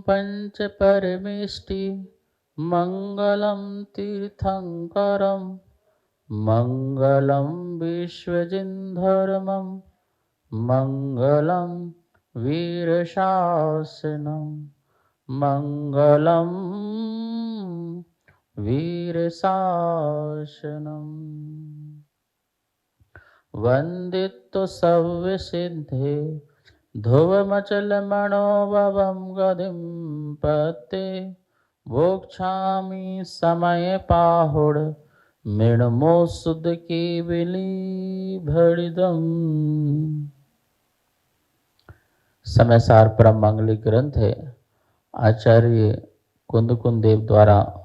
पंच परमेष्टि मंगलम तीर्थंकरम मंगलम विश्वजिन्धर्मम मंगलम वीरशासनम मंगलम वीरशासनम। वंदितो सव्यसिद्धे ध्रुवमचलमणोभवं गतिं पते वोक्षामि समय पाहुड मृणमो सुध की बिली भड़िदम। समयसार परम मांगलिक ग्रंथ है। आचार्य कुंद देव द्वारा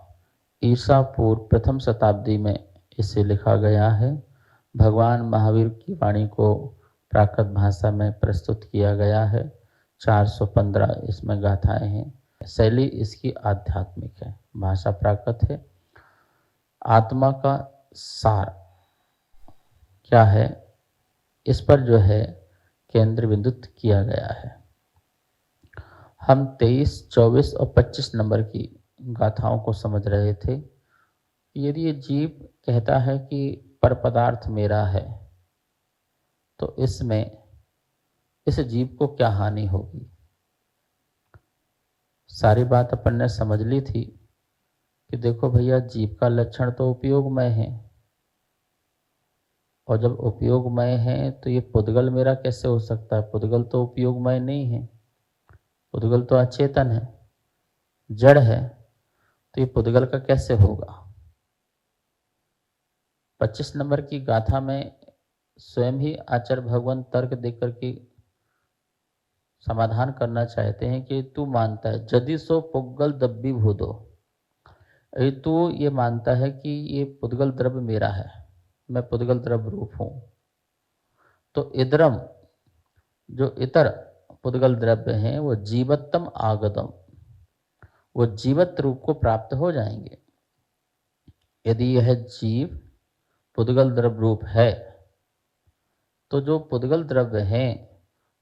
ईसा पूर्व प्रथम शताब्दी में इसे लिखा गया है। भगवान महावीर की वाणी को प्राकृत भाषा में प्रस्तुत किया गया है। 415 इसमें गाथाएं हैं। शैली इसकी आध्यात्मिक है, भाषा प्राकृत है। आत्मा का सार क्या है, इस पर जो है केंद्र बिंदुत किया गया है। हम 23, 24 और 25 नंबर की गाथाओं को समझ रहे थे। यदि ये जीव कहता है कि पर पदार्थ मेरा है, तो इसमें इस जीव को क्या हानि होगी। सारी बात अपन ने समझ ली थी कि देखो भैया, जीव का लक्षण तो उपयोगमय है, और जब उपयोगमय है तो ये पुद्गल मेरा कैसे हो सकता है। पुद्गल तो उपयोगमय नहीं है, पुद्गल तो अचेतन है, जड़ है, तो ये पुद्गल का कैसे होगा। 25 नंबर की गाथा में स्वयं ही आचार्य भगवान तर्क देकर के समाधान करना चाहते हैं कि तू मानता है यदि सो पुद्गल दब्बी भूदो, तू ये मानता है कि ये पुद्गल द्रव्य मेरा है, मैं पुद्गल द्रव्य रूप हूं, तो इदरम जो इतर पुद्गल द्रव्य हैं वो जीवत्तम आगतम, वो जीवत रूप को प्राप्त हो जाएंगे। यदि यह जीव पुद्गल द्रव्य रूप है तो जो पुद्गल द्रव्य हैं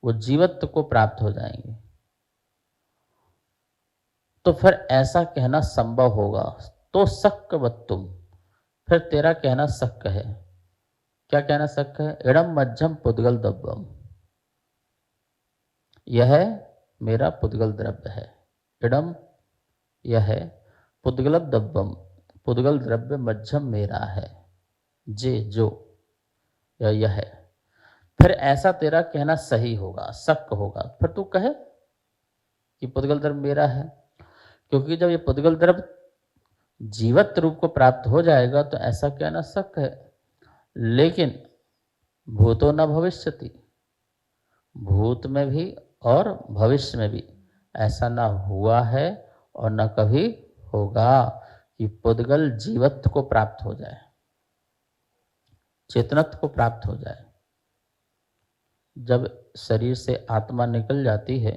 वो जीवत्व को प्राप्त हो जाएंगे। तो फिर ऐसा कहना संभव होगा तो सक्कवत्तुम, फिर तेरा कहना सक्क है। क्या कहना सक्क है। इड़म मध्यम पुद्गल द्रव्यम, यह मेरा पुद्गल द्रव्य है। इड़म यह पुद्गल द्रव्यम, पुद्गल द्रव्य मध्यम मेरा है। जे जो यह है, फिर ऐसा तेरा कहना सही होगा, सक्क होगा। फिर तू कहे कि पुद्गल द्रव्य मेरा है, क्योंकि जब ये पुद्गल द्रव्य जीवत रूप को प्राप्त हो जाएगा तो ऐसा कहना शक है। लेकिन भूतो न भविष्यति, भूत में भी और भविष्य में भी ऐसा ना हुआ है और न कभी होगा कि पुद्गल जीवत्व को प्राप्त हो जाए, चेतनत्व को प्राप्त हो जाए। जब शरीर से आत्मा निकल जाती है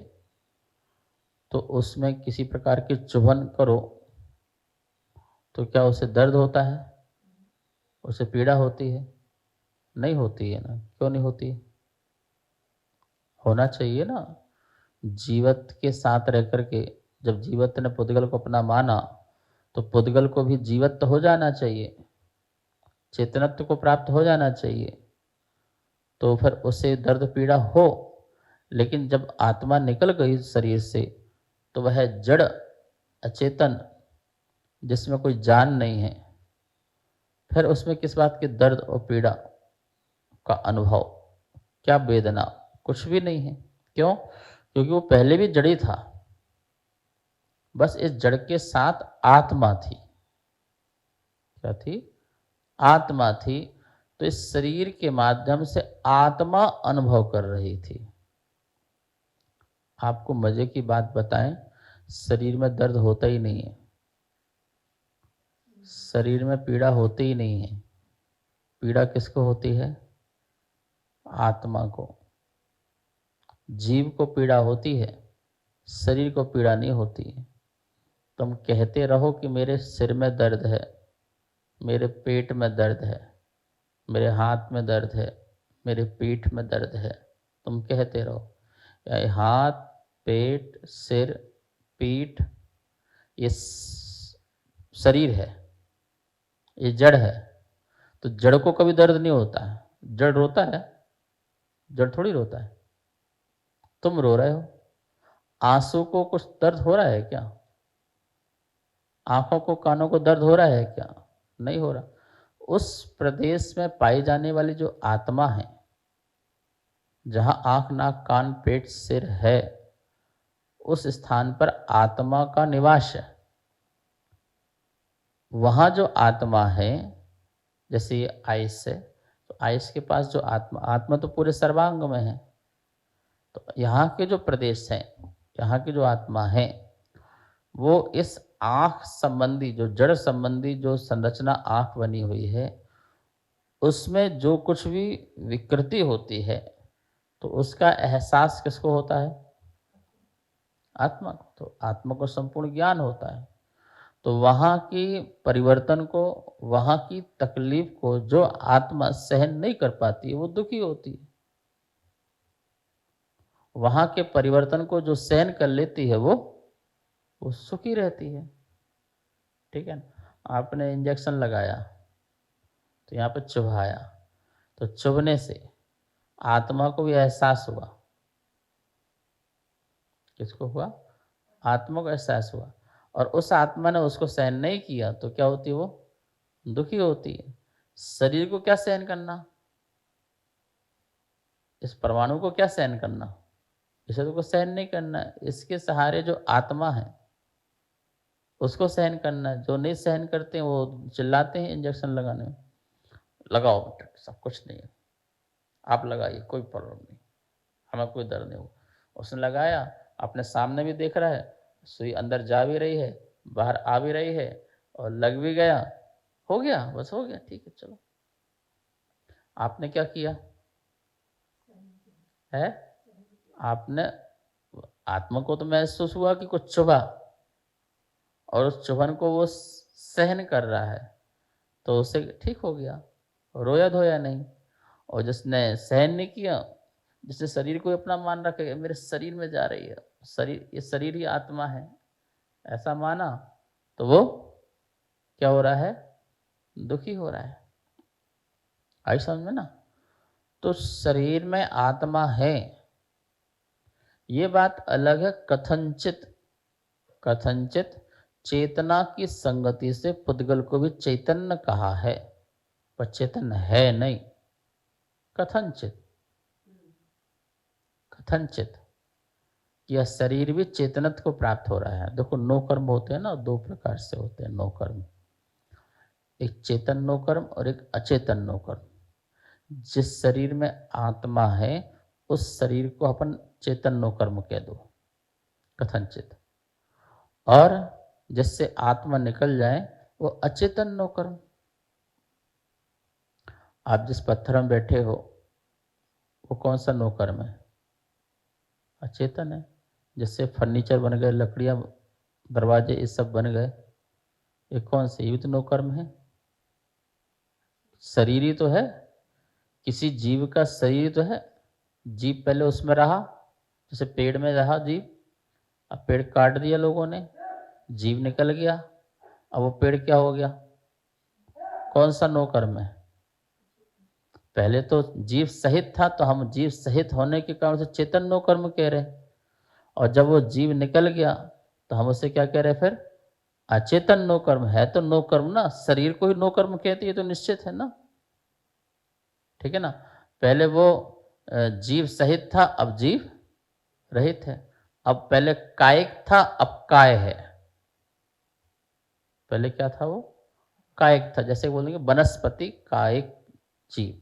तो उसमें किसी प्रकार की चुभन करो तो क्या उसे दर्द होता है, उसे पीड़ा होती है? नहीं होती है ना। क्यों नहीं होती? होना चाहिए ना। जीवत के साथ रह करके जब जीवत ने पुद्गल को अपना माना तो पुद्गल को भी जीवत्व हो जाना चाहिए, चेतनत्व को प्राप्त हो जाना चाहिए, तो फिर उसे दर्द पीड़ा हो। लेकिन जब आत्मा निकल गई शरीर से तो वह जड़ अचेतन जिसमें कोई जान नहीं है, फिर उसमें किस बात के दर्द और पीड़ा का अनुभव, क्या वेदना, कुछ भी नहीं है। क्यों? क्योंकि वो पहले भी जड़ी था, बस इस जड़ के साथ आत्मा थी। क्या थी? आत्मा थी। तो इस शरीर के माध्यम से आत्मा अनुभव कर रही थी। आपको मजे की बात बताएं, शरीर में दर्द होता ही नहीं है, शरीर में पीड़ा होती ही नहीं है। पीड़ा किसको होती है? आत्मा को। जीव को पीड़ा होती है, शरीर को पीड़ा नहीं होती है। तुम कहते रहो कि मेरे सिर में दर्द है, मेरे पेट में दर्द है, मेरे हाथ में दर्द है, मेरे पीठ में दर्द है, तुम कहते रहो। या हाथ, पेट, सिर, पीठ, ये शरीर है, ये जड़ है। तो जड़ को कभी दर्द नहीं होता है। जड़ रोता है? जड़ थोड़ी रोता है। तुम रो रहे हो। आंसू को कुछ दर्द हो रहा है क्या? आंखों को, कानों को दर्द हो रहा है क्या? नहीं हो रहा। उस प्रदेश में पाई जाने वाली जो आत्मा है, जहां आंख, नाक, कान, पेट, सिर है, उस स्थान पर आत्मा का निवास है। वहां जो आत्मा है, जैसे ये आइस है, तो आइस के पास जो आत्मा, आत्मा तो पूरे सर्वांग में है। तो यहाँ के जो प्रदेश हैं, यहाँ की जो आत्मा है, वो इस आँख संबंधी, जो जड़ संबंधी जो संरचना आँख बनी हुई है, उसमें जो कुछ भी विकृति होती है, तो उसका एहसास किसको होता है? आत्मा को। तो आत्मा को संपूर्ण ज्ञान होता है। तो वहाँ की परिवर्तन को, वहाँ की तकलीफ को जो आत्मा सहन नहीं कर पाती है, वो दुखी होती है। वहाँ के परिवर्तन को जो सहन कर लेती है, वो सुखी रहती है। ठीक है ना? आपने इंजेक्शन लगाया, तो यहाँ पे चुभाया, तो चुभने से आत्मा को भी एहसास हुआ। किसको हुआ? आत्मा को एहसास हुआ। और उस आत्मा ने उसको सहन नहीं किया, तो क्या होती है? वो दुखी होती है। शरीर को क्या सहन करना? इस परमाणु को क्या सहन करना? इसे तो कुछ सहन नहीं करना। इसके सहारे जो आत्मा है, उसको सहन करना है। जो नहीं सहन करते हैं, वो चिल्लाते हैं इंजेक्शन लगाने में, लगाओ बेटा, सब कुछ नहीं है, आप लगाइए, कोई प्रॉब्लम नहीं, हमें कोई दर्द नहीं होगा। उसने लगाया, अपने सामने भी देख रहा है, सुई अंदर जा भी रही है, बाहर आ भी रही है, और लग भी गया, हो गया, बस हो गया, ठीक है, चलो। आपने क्या किया है? आपने, आत्मा को तो महसूस हुआ कि कुछ चुभा, और उस चुभन को वो सहन कर रहा है, तो उसे ठीक हो गया, रोया धोया नहीं। और जिसने सहन नहीं किया, जिसने शरीर को अपना मान रखा है, मेरे शरीर में जा रही है, शरीर, ये शरीर ही आत्मा है, ऐसा माना, तो वो क्या हो रहा है? दुखी हो रहा है। आई समझ में ना? तो शरीर में आत्मा है, ये बात अलग है। कथनचित चेतना की संगति से पुद्गल को भी चैतन्य कहा है, पर चेतन है नहीं। कथनचित यह शरीर भी चेतनत्व को प्राप्त हो रहा है। देखो, नौ कर्म होते हैं ना, दो प्रकार से होते हैं नौ कर्म, एक चेतन नौ कर्म और एक अचेतन नौ कर्म। जिस शरीर में आत्मा है, उस शरीर को अपन चेतन नौ कर्म कह दो, कथनचित। और जिससे आत्मा निकल जाए, वो अचेतन नौ कर्म। आप जिस पत्थर में बैठे हो, वो कौन सा नौ कर्म है? अचेतन है। जिससे फर्नीचर बन गए, लकड़ियां, दरवाजे, ये सब बन गए, ये कौन से? ये भी तो नौ कर्म है। शरीर ही तो है, किसी जीव का शरीर तो है। जीव पहले उसमें रहा, जैसे पेड़ में रहा जीव, अब पेड़ काट दिया लोगों ने, जीव निकल गया, अब वो पेड़ क्या हो गया? कौन सा नौ कर्म है? पहले तो जीव सहित था, तो हम जीव सहित होने के कारण से चेतन नौ कर्म कह रहे, और जब वो जीव निकल गया, तो हम उसे क्या कह रहे? फिर अचेतन नो कर्म। है तो नो कर्म ना, शरीर को ही नो कर्म कहती है, तो निश्चित है ना। ठीक है ना? पहले वो जीव सहित था, अब जीव रहित है। अब पहले कायिक था, अब काय है। पहले क्या था? वो कायिक था। जैसे बोलेंगे वनस्पति कायिक जीव,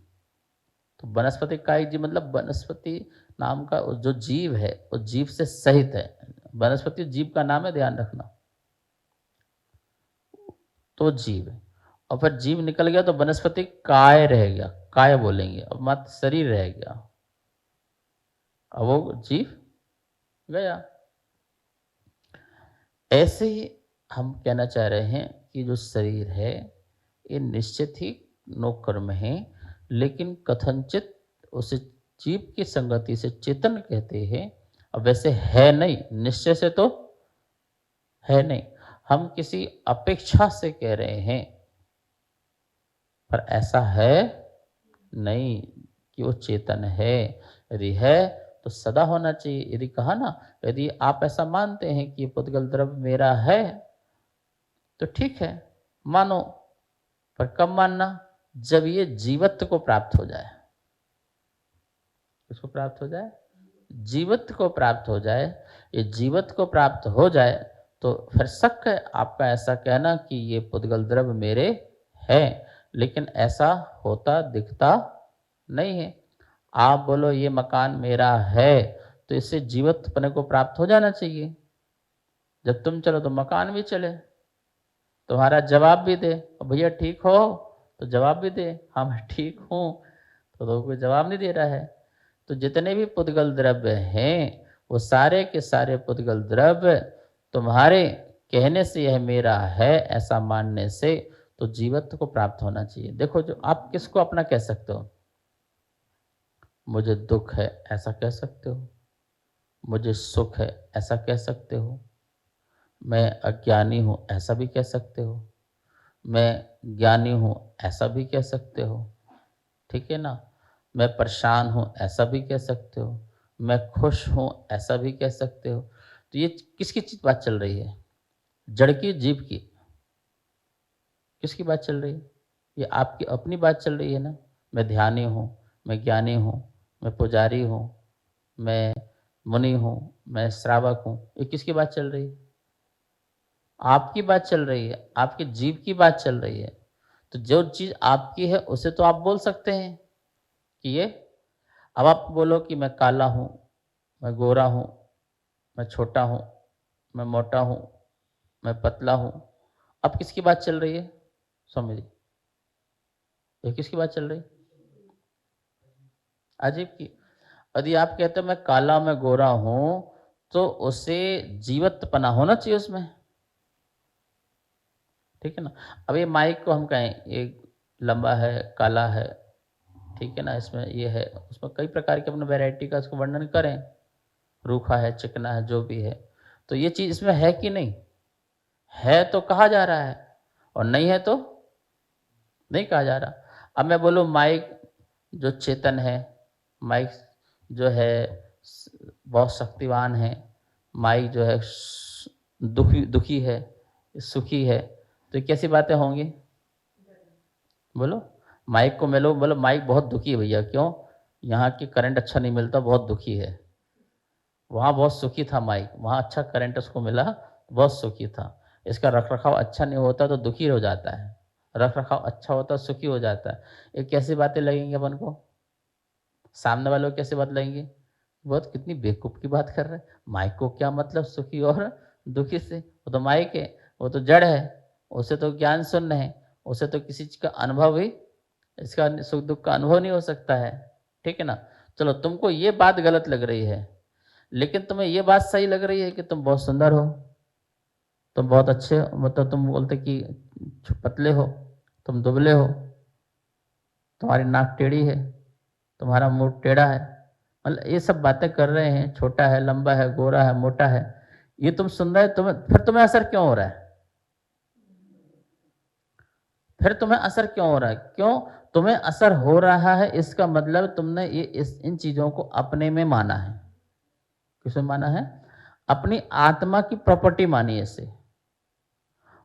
तो वनस्पति कायिक जीव मतलब वनस्पति नाम का जो जीव है, वो जीव से सहित है। वनस्पति जीव का नाम है, ध्यान रखना। तो जीव है, और फिर जीव निकल गया तो वनस्पति काय रह गया, काय बोलेंगे, अब मात्र शरीर रह गया, अब वो जीव गया। ऐसे ही हम कहना चाह रहे हैं कि जो शरीर है, ये निश्चित ही नो कर्म है, लेकिन कथनचित उसे जीव की संगति से चेतन कहते हैं। अब वैसे है नहीं, निश्चय से तो है नहीं, हम किसी अपेक्षा से कह रहे हैं, पर ऐसा है नहीं कि वो चेतन है। यदि है तो सदा होना चाहिए। यदि कहा ना, यदि आप ऐसा मानते हैं कि पुद्गल द्रव्य मेरा है तो ठीक है, मानो, पर कब मानना? जब ये जीवत्व को प्राप्त हो जाए। किसको प्राप्त हो जाए? जीवत्व को प्राप्त हो जाए। ये जीवत्व को प्राप्त हो जाए तो फिर शक है आपका ऐसा कहना कि ये पुद्गल द्रव्य मेरे है, लेकिन ऐसा होता दिखता नहीं है। आप बोलो ये मकान मेरा है तो इससे जीवत्वपने को प्राप्त हो जाना चाहिए। जब तुम चलो तो मकान भी चले, तुम्हारा जवाब भी दे, भैया ठीक हो तो जवाब भी दे, हाँ मैं ठीक हूँ, तो कोई जवाब नहीं दे रहा है। तो जितने भी पुद्गल द्रव्य हैं वो सारे के सारे पुद्गल द्रव्य तुम्हारे कहने से यह मेरा है ऐसा मानने से तो जीवत्व को प्राप्त होना चाहिए। देखो, जो आप किसको अपना कह सकते हो? मुझे दुख है ऐसा कह सकते हो, मुझे सुख है ऐसा कह सकते हो, मैं अज्ञानी हूँ ऐसा भी कह सकते हो, मैं ज्ञानी हूँ ऐसा भी कह सकते हो, ठीक है ना? मैं परेशान हूँ ऐसा भी कह सकते हो, मैं खुश हूँ ऐसा भी कह सकते हो। तो ये किसकी चीज बात चल रही है? जड़ की, जीव की? किसकी बात चल रही है? ये आपकी अपनी बात चल रही है ना। मैं ध्यानी हूँ, मैं ज्ञानी हूँ, मैं पुजारी हूँ, मैं मुनि हूँ, मैं श्रावक हूँ, ये किसकी बात चल रही है? आपकी बात चल रही है, आपके जीव की बात चल रही है। तो जो चीज आपकी है उसे तो आप बोल सकते हैं कि ये। अब आप बोलो कि मैं काला हूँ, मैं गोरा हूँ, मैं छोटा हूँ, मैं मोटा हूँ, मैं पतला हूँ। अब किसकी बात चल रही है स्वामी जी? ये किसकी बात चल रही है? अजीब की। यदि आप कहते हो मैं काला, मैं गोरा हूँ, तो उसे जीवत्वपना होना चाहिए उसमें, ठीक है ना? अब ये माइक को हम कहें ये लंबा है, काला है, ठीक है ना, इसमें ये है, उसमें कई प्रकार के अपने वैरायटी का इसको वर्णन करें, रूखा है, चिकना है, जो भी है, तो ये चीज इसमें है कि नहीं है? तो कहा जा रहा है, और नहीं है तो नहीं कहा जा रहा। अब मैं बोलूँ माइक जो चेतन है, माइक जो है बहुत शक्तिवान है, माइक जो है दुखी दुखी है, सुखी है, तो ये कैसी बातें होंगी? बोलो, माइक को मिलो, बोलो माइक बहुत दुखी है भैया, क्यों? यहाँ की करंट अच्छा नहीं मिलता, बहुत दुखी है। वहाँ बहुत सुखी था माइक, वहाँ अच्छा करंट उसको मिला, बहुत सुखी था। इसका रख रखाव अच्छा नहीं होता तो दुखी हो जाता है, रख रखाव अच्छा होता है सुखी हो जाता है। ये कैसी बातें लगेंगी अपन को? सामने वालों को कैसी बात लगेंगी? बहुत कितनी बेवकूफ की बात कर रहे हैं, माइक को क्या मतलब सुखी और दुखी से? वो तो माइक है, वो तो जड़ है, उसे तो ज्ञान शून्य है, उसे तो किसी चीज का अनुभव ही, इसका सुख दुख का अनुभव नहीं हो सकता है, ठीक है ना? चलो, तुमको ये बात गलत लग रही है, लेकिन तुम्हें ये बात सही लग रही है कि तुम बहुत सुंदर हो, तुम बहुत अच्छे हो, मतलब तुम बोलते कि पतले हो, तुम दुबले हो, तुम्हारी नाक टेढ़ी है, तुम्हारा मुंह टेढ़ा है, मतलब ये सब बातें कर रहे हैं, छोटा है, लंबा है, गोरा है, मोटा है, ये तुम सुन रहे, तुम्हें फिर तुम्हें असर क्यों हो रहा है? फिर तुम्हें असर क्यों हो रहा है? क्यों तुम्हें असर हो रहा है? इसका मतलब तुमने ये इन चीजों को अपने में माना है। किसमें माना है? अपनी आत्मा की प्रॉपर्टी मानी है इसे।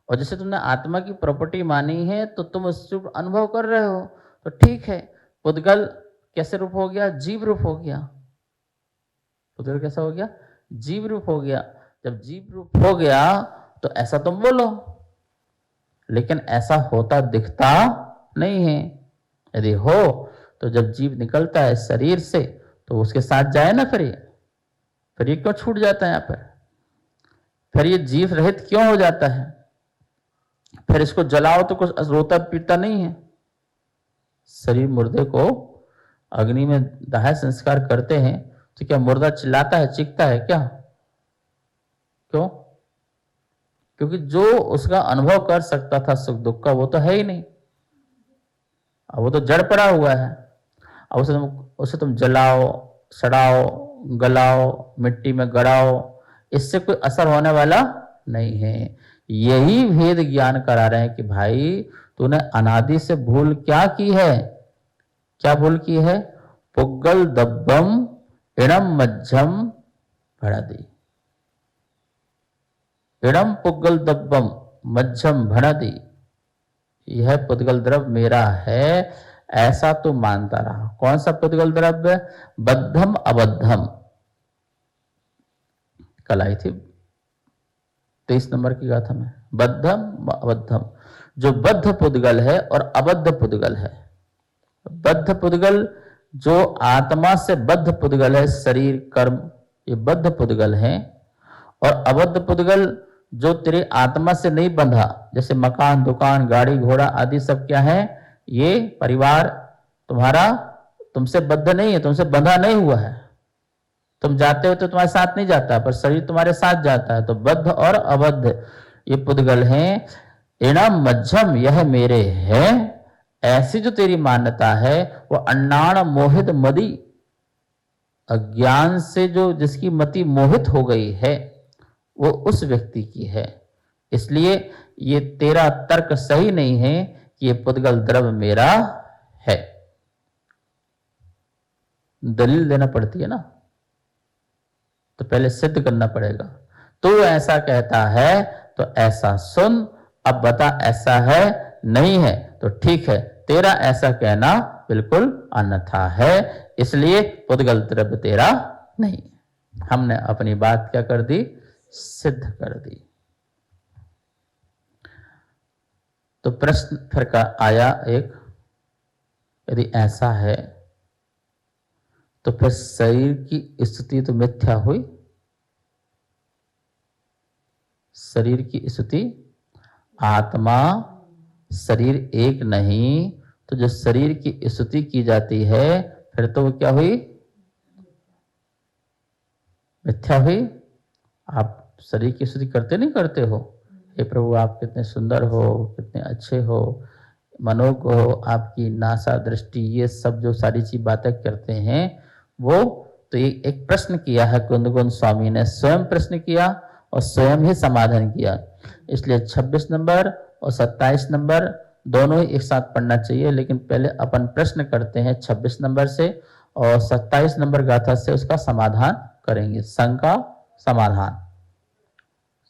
और जैसे तुमने आत्मा की प्रॉपर्टी मानी है तो तुम उससे अनुभव कर रहे हो, तो ठीक है। पुद्गल कैसे रूप हो गया? जीव रूप हो गया। पुद्गल कैसा हो गया? जीव रूप हो गया। जब जीव रूप हो गया तो ऐसा तुम बोलो, लेकिन ऐसा होता दिखता नहीं है। यदि हो तो जब जीव निकलता है शरीर से तो उसके साथ जाए ना, फिर ये क्यों छूट जाता है यहाँ पर? फिर ये जीव रहित क्यों हो जाता है? फिर इसको जलाओ तो कुछ रोता पीटता नहीं है। शरीर मुर्दे को अग्नि में दाह संस्कार करते हैं तो क्या मुर्दा चिल्लाता है, चीखता है क्या? क्यों? क्योंकि जो उसका अनुभव कर सकता था सुख दुख का वो तो है ही नहीं, अब वो तो जड़ पड़ा हुआ है। अब उसे तुम जलाओ, सड़ाओ, गलाओ, मिट्टी में गड़ाओ, इससे कोई असर होने वाला नहीं है। यही भेद ज्ञान करा रहे हैं कि भाई तूने अनादि से भूल क्या की है, क्या भूल की है? पुग्गल दब्बम इणम मध्यम भणादि। इणम पुग्गल दब्बम मध्यम भणादि, यह पुद्गल द्रव्य मेरा है, ऐसा तो मानता रहा। कौन सा पुद्गल द्रव्य? बद्धम अबद्धम। कल आई थी 23 नंबर की गाथा में, बद्धम अबद्धम। जो बद्ध पुद्गल है और अबद्ध पुद्गल है। बद्ध पुद्गल जो आत्मा से बद्ध पुद्गल है, शरीर कर्म ये बद्ध पुद्गल है, और अबद्ध पुद्गल जो तेरे आत्मा से नहीं बंधा, जैसे मकान दुकान गाड़ी घोड़ा आदि सब क्या है, ये परिवार तुम्हारा तुमसे बद्ध नहीं है, तुमसे बंधा नहीं हुआ है। तुम जाते हो तो तुम्हारे साथ नहीं जाता, पर शरीर तुम्हारे साथ जाता है। तो बद्ध और अबद्ध ये पुद्गल हैं। इणम मध्यम यह मेरे है, ऐसी जो तेरी मान्यता है वो अन्नाण मोहित मदी, अज्ञान से जो जिसकी मति मोहित हो गई है वो उस व्यक्ति की है। इसलिए ये तेरा तर्क सही नहीं है कि ये पुद्गल द्रव्य मेरा है। दलील देना पड़ती है ना, तो पहले सिद्ध करना पड़ेगा। तू ऐसा कहता है तो ऐसा सुन, अब बता ऐसा है नहीं है, तो ठीक है तेरा ऐसा कहना बिल्कुल अन्यथा है, इसलिए पुद्गल द्रव्य तेरा नहीं। हमने अपनी बात क्या कर दी? सिद्ध कर दी। तो प्रश्न फिर का आया एक, यदि ऐसा है तो फिर शरीर की स्थिति तो मिथ्या हुई। शरीर की स्थिति, आत्मा शरीर एक नहीं, तो जो शरीर की स्तुति की जाती है फिर तो वो क्या हुई? मिथ्या हुई। आप शरीर की स्तुति करते नहीं करते हो, हे प्रभु आप कितने सुंदर हो, कितने अच्छे हो, मनोज हो, आपकी नासा दृष्टि, ये सब जो सारी चीज बातें करते हैं वो तो एक प्रश्न किया है कुंदकुंद स्वामी ने, स्वयं प्रश्न किया और स्वयं ही समाधान किया। इसलिए 26 नंबर और 27 नंबर दोनों ही एक साथ पढ़ना चाहिए, लेकिन पहले अपन प्रश्न करते हैं 26 नंबर से और 27 नंबर गाथा से उसका समाधान करेंगे। शंका समाधान,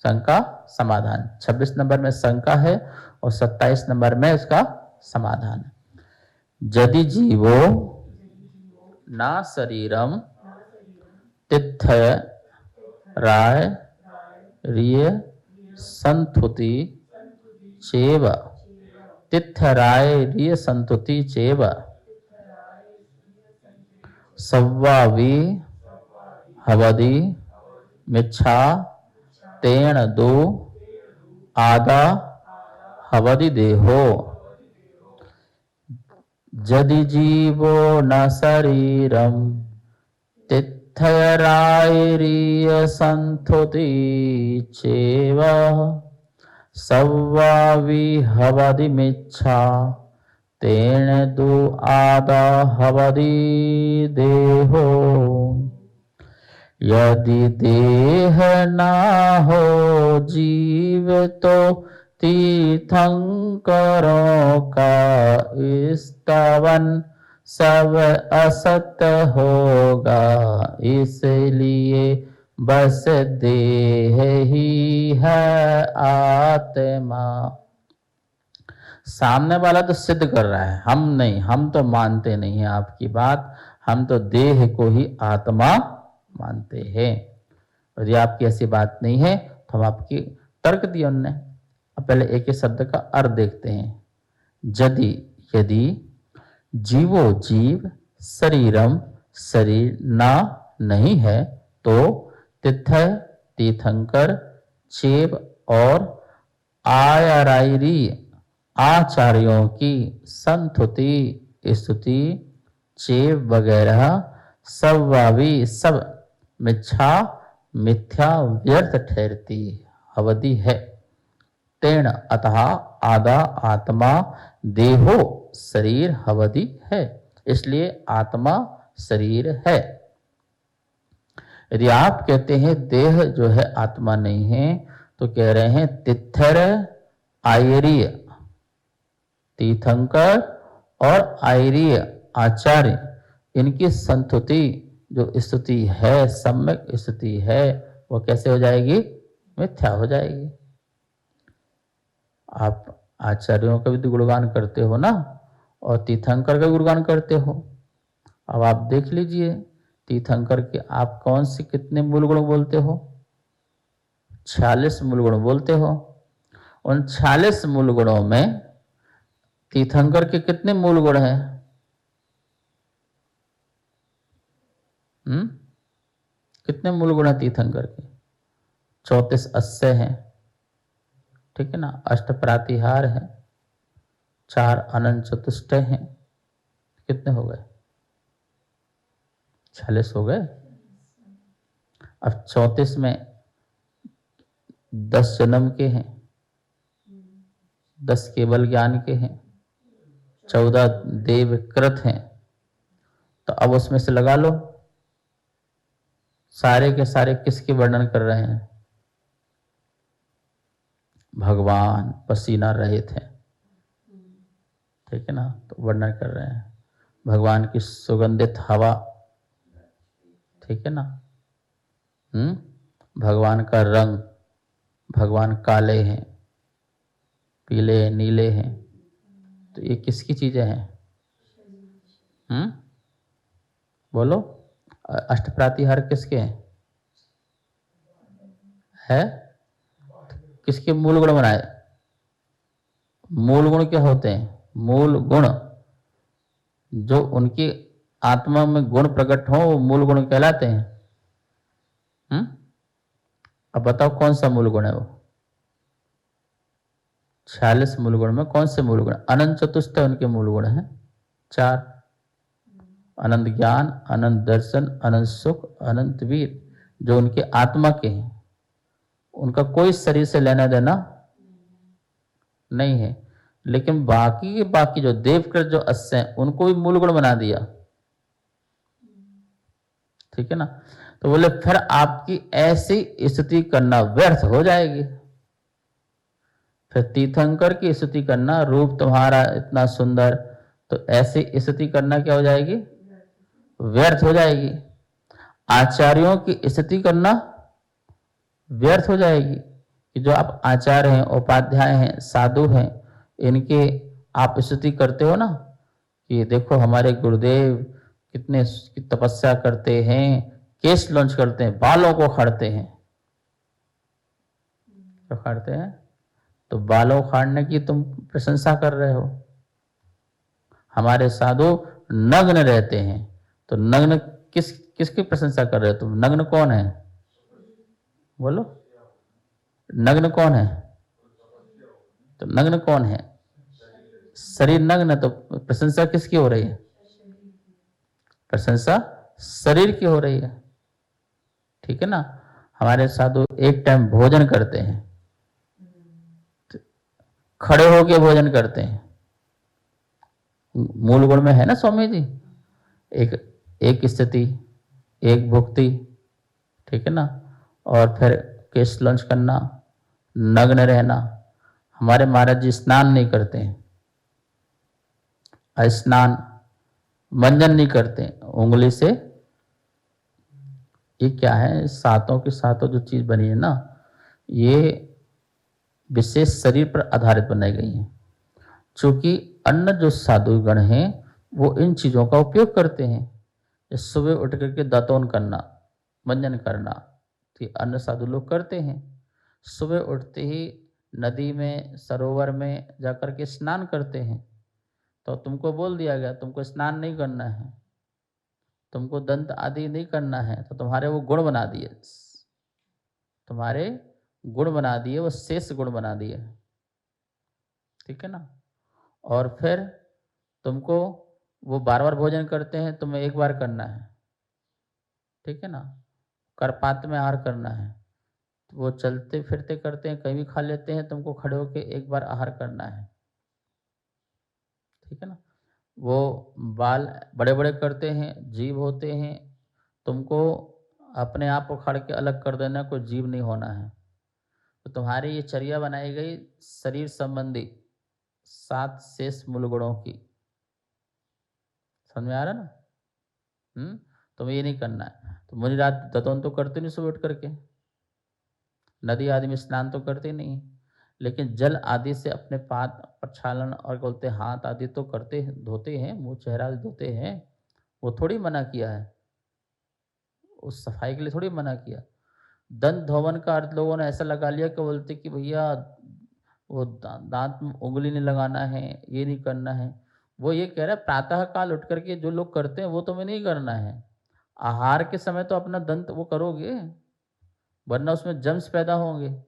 शंका समाधान। 26 नंबर में शंका है और 27 नंबर में उसका समाधान। यदि जीवो ना शरीरम तिथ्य राय रिय संतुति चेव, तिथ्य राय रिय संतुति चेव सव्वावी हवदि मिच्छा तेण दो आदा हवदि देहो। यदि जीवो न शरीरम तिथ्य राय रिय संतुति चेव सव्वावी हवदि मिच्छा तेन दो आदा हवदि देहो। यदि देह ना हो जीव तो तीर्थंकरों का स्तवन सब असत होगा, इसलिए बस देह ही है आत्मा। सामने वाला तो सिद्ध कर रहा है, हम नहीं, हम तो मानते नहीं है आपकी बात, हम तो देह को ही आत्मा मानते हैं। यदि आपकी ऐसी बात नहीं है तो हम आपकी तर्क दिया उनने। अब पहले एक ही शब्द का अर्थ देखते हैं। यदि, यदि जीवो जीव शरीरम शरीर ना नहीं है तो तिथ्य तीर्थंकर चेव और आयरायरी आचार्यों की संतुति स्तुति चेव वगैरह सव्वावी सब मिच्छा मिथ्या व्यर्थ ठहरती अवधि है। तेण अतः आदा आत्मा देहो शरीर हवदि है, इसलिए आत्मा शरीर है। यदि आप कहते हैं देह जो है आत्मा नहीं है तो कह रहे हैं तिथर आयरीय, तीर्थंकर और आयरीय आचार्य, इनकी संतुति जो स्तुति है, सम्यक स्तुति है, वो कैसे हो जाएगी? मिथ्या हो जाएगी। आप आचार्यों का भी तो गुणगान करते हो ना, और तीर्थंकर का गुणगान करते हो। अब आप देख लीजिए तीर्थंकर के आप कौन से कितने मूल गुण बोलते हो? 46 मूल गुण बोलते हो। उन 46 मूल गुणों में तीर्थंकर के कितने मूल गुण हैं? कितने मूल गुण हैं तीर्थंकर के? 34 अस्य हैं, ठीक है ना, 8 प्रातिहार हैं, 4 अनंत चतुष्टय हैं। कितने हो गए? 46 हो गए। अब 34 में 10 जन्म के हैं, 10 केवल ज्ञान के हैं, 14 देवकृत हैं। तो अब उसमें से लगा लो सारे के सारे किसके वर्णन कर रहे हैं? भगवान पसीना रहित हैं, ठीक है ना, तो वर्णन कर रहे हैं भगवान की सुगंधित हवा, ठीक है ना। भगवान का रंग, भगवान काले हैं, पीले नीले हैं, तो ये किसकी चीजें हैं? बोलो, अष्टप्रातिहार किसके हैं? है? किसके मूल गुण बनाए? मूल गुण क्या होते हैं? मूल गुण जो उनकी आत्मा में गुण प्रकट हो, वो मूल गुण कहलाते हैं। अब बताओ कौन सा मूल गुण है वो? 46 मूल गुण में कौन से मूल गुण? अनंत चतुष्टय उनके मूल गुण हैं 4। अनंत ज्ञान, अनंत दर्शन, अनंत सुख, अनंत वीर, जो उनके आत्मा के हैं। उनका कोई शरीर से लेना देना नहीं है। लेकिन बाकी जो देवकृत जो अस्य हैं, उनको भी मूल गुण बना दिया, ठीक है ना। तो बोले फिर आपकी ऐसी स्तुति करना व्यर्थ हो जाएगी। फिर तीर्थंकर की स्तुति करना, रूप तुम्हारा इतना सुंदर, तो ऐसी स्तुति करना क्या हो जाएगी? व्यर्थ हो जाएगी। आचार्यों की स्तुति करना व्यर्थ हो जाएगी कि जो आप आचार्य हैं, उपाध्याय हैं, साधु हैं, इनके आप स्तुति करते हो ना कि देखो हमारे गुरुदेव कितने तपस्या करते हैं, केश लॉन्च करते हैं, बालों को उखाड़ते हैं। उखाड़ते हैं तो बालों उखाड़ने की तुम प्रशंसा कर रहे हो। हमारे साधु नग्न रहते हैं, तो नग्न किसकी प्रशंसा कर रहे हो तुम? नग्न कौन है? बोलो, नग्न कौन है? तो नग्न कौन है? शरीर नग्न, तो प्रशंसा किसकी हो रही है? प्रशंसा शरीर की हो रही है, ठीक है ना। हमारे साधु एक टाइम भोजन करते हैं, खड़े होके भोजन करते हैं। मूल गुण में है ना स्वामी जी, एक स्थिति, एक भुक्ति, ठीक है ना, और फिर केश लंच करना, नग्न रहना। हमारे महाराज जी स्नान नहीं करते हैं, स्नान मंजन नहीं करते उंगली से। ये क्या है? सातों की सातों जो चीज बनी है ना, ये विशेष शरीर पर आधारित बनाई गई है। चूंकि अन्य जो साधुगण हैं वो इन चीजों का उपयोग करते हैं। सुबह उठ करके दातून करना, मंजन करना, तो अन्य साधु लोग करते हैं। सुबह उठते ही नदी में, सरोवर में जाकर के स्नान करते हैं। तो तुमको बोल दिया गया तुमको स्नान नहीं करना है, तुमको दंत आदि नहीं करना है, तो तुम्हारे वो गुण बना दिए, तुम्हारे गुण बना दिए, वो शेष गुण बना दिए, ठीक है ना। और फिर तुमको वो बार बार भोजन करते हैं, तुम्हें एक बार करना है, ठीक है ना। करपात में आहार करना है, तो वो चलते फिरते करते हैं, कहीं भी खा लेते हैं, तुमको खड़े होके एक बार आहार करना है, ठीक है ना। वो बाल बड़े बड़े करते हैं, जीव होते हैं, तुमको अपने आप उखाड़ के अलग कर देना, कोई जीव नहीं होना है। तो तुम्हारी ये चर्या बनाई गई शरीर संबंधी 7 शेष मूल गुणों की। समझ में आ रहा ना? तुम्हें ये नहीं करना है। तो मुनि-राज दतवन तो करते नहीं सुबह उठ करके, नदी आदि में स्नान तो करते नहीं, लेकिन जल आदि से अपने पाद प्रक्षालन और बोलते हाथ आदि तो करते हैं, धोते हैं, मुंह चेहरा आदि धोते हैं। वो थोड़ी मना किया है, उस सफाई के लिए थोड़ी मना किया। दंत धोवन का अर्थ लोगों ने ऐसा लगा लिया कि बोलते कि भैया वो दांत में उंगली नहीं लगाना है, ये नहीं करना है। वो ये कह रहा है प्रातः काल उठ करके जो लोग करते हैं वो तुम्हें नहीं करना है। आहार के समय तो अपना दंत वो करोगे, वरना उसमें जम्स पैदा होंगे,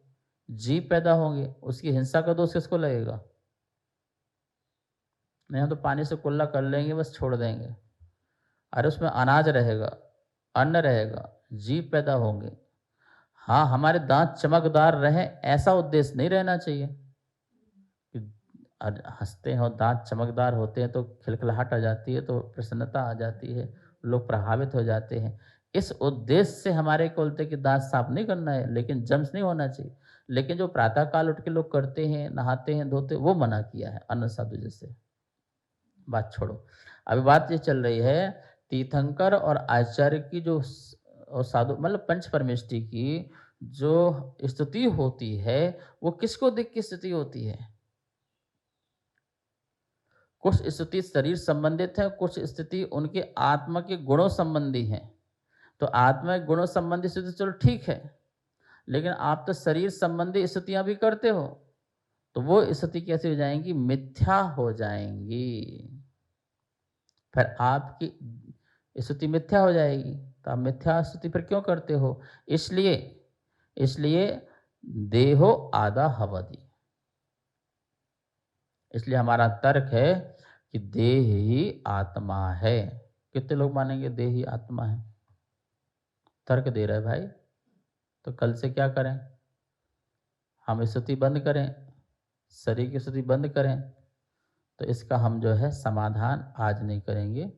जीव पैदा होंगे, उसकी हिंसा का दोष किसको लगेगा? नहीं, हम तो पानी से कुल्ला कर लेंगे, बस छोड़ देंगे। अरे उसमें अनाज रहेगा, अन्न रहेगा, जीव पैदा होंगे। हाँ, हमारे दांत चमकदार रहें ऐसा उद्देश्य नहीं रहना चाहिए कि हंसते हैं और दांत चमकदार होते हैं तो खिलखिलाहट आ जाती है, तो प्रसन्नता आ जाती है, लोग प्रभावित हो जाते हैं। इस उद्देश्य से हमारे को बोलते कि दांत साफ नहीं करना है, लेकिन जम्स नहीं होना चाहिए। लेकिन जो प्रातः काल उठ के लोग करते हैं, नहाते हैं, धोते, वो मना किया है अन्न साधु जैसे। बात छोड़ो, अभी बात ये चल रही है तीर्थंकर और आचार्य की जो और साधु मतलब पंच परमेष्टि की जो स्तुति होती है, वो किसको देख के स्तुति होती है? कुछ स्तुति शरीर संबंधित है, कुछ स्तुति उनके आत्मा के गुणों संबंधी है। तो आत्मा के गुणों संबंधी स्तुति चलो ठीक है, लेकिन आप तो शरीर संबंधी स्तुतियां भी करते हो, तो वो स्तुति कैसे हो जाएंगी? मिथ्या हो जाएंगी। फिर आपकी स्तुति मिथ्या हो जाएगी, तो आप मिथ्या स्तुति पर क्यों करते हो? इसलिए देहो आदा हवदि। इसलिए हमारा तर्क है कि देह ही आत्मा है। कितने लोग मानेंगे देह ही आत्मा है? तर्क दे रहे भाई, तो कल से क्या करें? हम स्तुति बंद करें, शरीर की स्तुति बंद करें? तो इसका हम जो है समाधान आज नहीं करेंगे,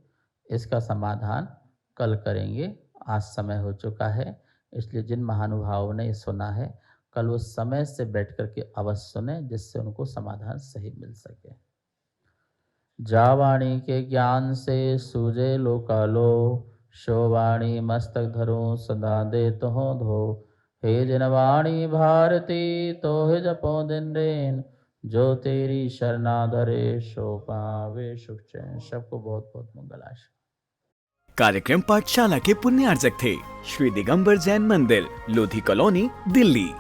इसका समाधान कल करेंगे। आज समय हो चुका है, इसलिए जिन महानुभावों ने सुना है, कल वो समय से बैठ करके अवश्य सुने, जिससे उनको समाधान सही मिल सके। जावाणी के ज्ञान से सूझे लोकालो, शोवाणी मस्तक धरो सदा दे तो धो। हे जनवाणी भारती तो हे जपो दिन रेन, जो तेरी शरणा धरे सो पावे सुख चैन। सबको बहुत बहुत मंगल आशा। कार्यक्रम पाठशाला के पुण्यार्जक थे श्री दिगंबर जैन मंदिर, लोधी कॉलोनी, दिल्ली।